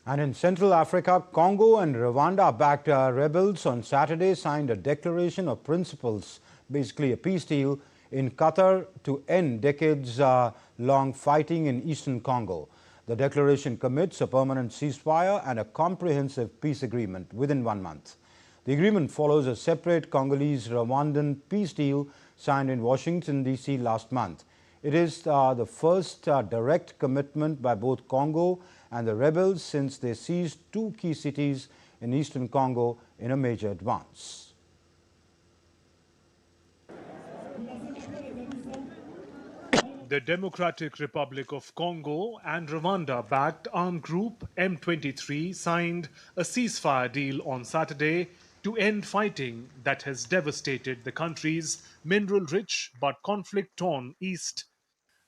And in Central Africa, Congo and Rwanda-backed rebels on Saturday signed a declaration of principles, basically a peace deal, in Qatar to end decades-long fighting in eastern Congo. The declaration commits a permanent ceasefire and a comprehensive peace agreement within 1 month. The agreement follows a separate Congolese-Rwandan peace deal signed in Washington, D.C. last month. It is the first direct commitment by both Congo and the rebels since they seized two key cities in eastern Congo in a major advance. The Democratic Republic of Congo and Rwanda-backed armed group M23 signed a ceasefire deal on Saturday to end fighting that has devastated the country's mineral-rich but conflict-torn east.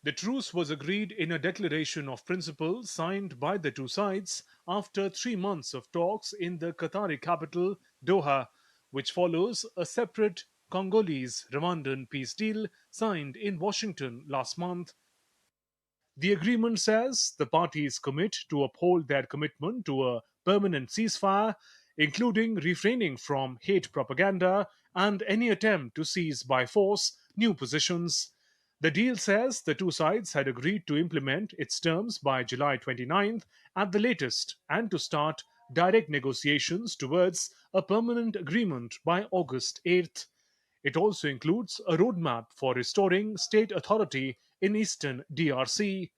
The truce was agreed in a declaration of principle signed by the two sides after 3 months of talks in the Qatari capital, Doha, which follows a separate Congolese-Rwandan peace deal signed in Washington last month. The agreement says the parties commit to uphold their commitment to a permanent ceasefire, including refraining from hate propaganda and any attempt to seize by force new positions. The deal says the two sides had agreed to implement its terms by July 29th at the latest and to start direct negotiations towards a permanent agreement by August 8th. It also includes a roadmap for restoring state authority in eastern DRC.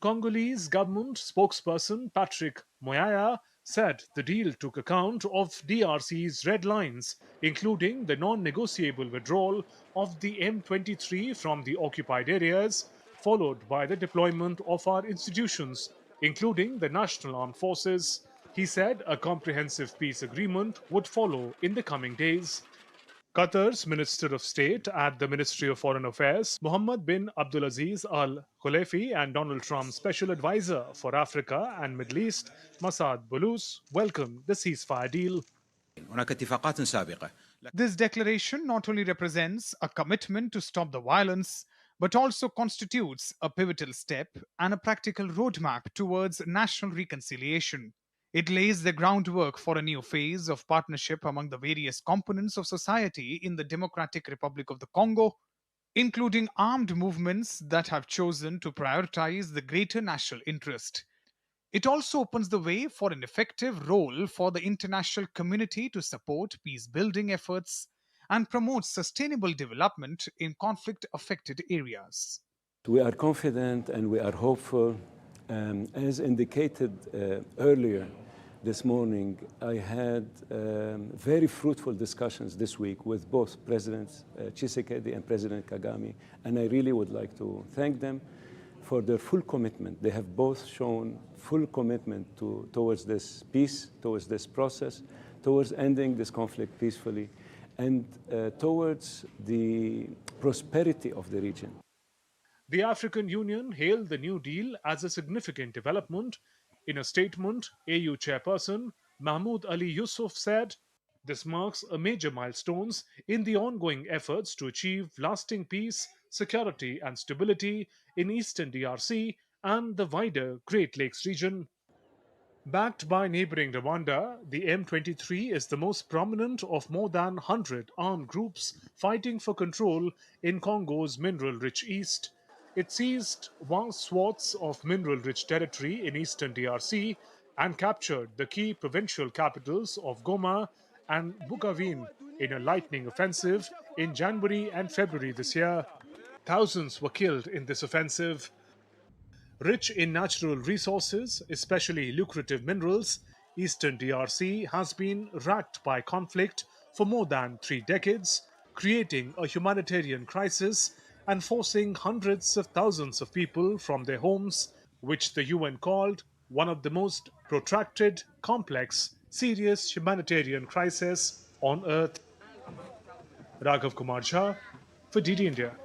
Congolese government spokesperson Patrick Moyaya said the deal took account of DRC's red lines, including the non-negotiable withdrawal of the M23 from the occupied areas, followed by the deployment of our institutions, including the National Armed Forces. He said a comprehensive peace agreement would follow in the coming days. Qatar's Minister of State at the Ministry of Foreign Affairs, Mohammed bin Abdulaziz Al Khulaifi, and Donald Trump's Special Advisor for Africa and Middle East, Massad Boulous, welcomed the ceasefire deal. This declaration not only represents a commitment to stop the violence, but also constitutes a pivotal step and a practical roadmap towards national reconciliation. It lays the groundwork for a new phase of partnership among the various components of society in the Democratic Republic of the Congo, including armed movements that have chosen to prioritize the greater national interest. It also opens the way for an effective role for the international community to support peace building efforts and promote sustainable development in conflict affected areas. We are confident and we are hopeful. As indicated earlier this morning, I had very fruitful discussions this week with both Presidents Tshisekedi and President Kagame, and I really would like to thank them for their full commitment. They have both shown full commitment towards this peace, towards this process, towards ending this conflict peacefully, and towards the prosperity of the region. The African Union hailed the New Deal as a significant development. In a statement, AU chairperson Mahmoud Ali Yusuf said, "This marks a major milestone in the ongoing efforts to achieve lasting peace, security, and stability in eastern DRC and the wider Great Lakes region." Backed by neighboring Rwanda, the M23 is the most prominent of more than 100 armed groups fighting for control in Congo's mineral-rich east. It seized vast swaths of mineral-rich territory in eastern DRC and captured the key provincial capitals of Goma and Bukavu in a lightning offensive in January and February this year. Thousands were killed in this offensive. Rich in natural resources, especially lucrative minerals, eastern DRC has been racked by conflict for more than 3 decades, creating a humanitarian crisis and forcing hundreds of thousands of people from their homes, which the UN called one of the most protracted, complex, serious humanitarian crises on earth. Raghav Kumar Jha for DD India.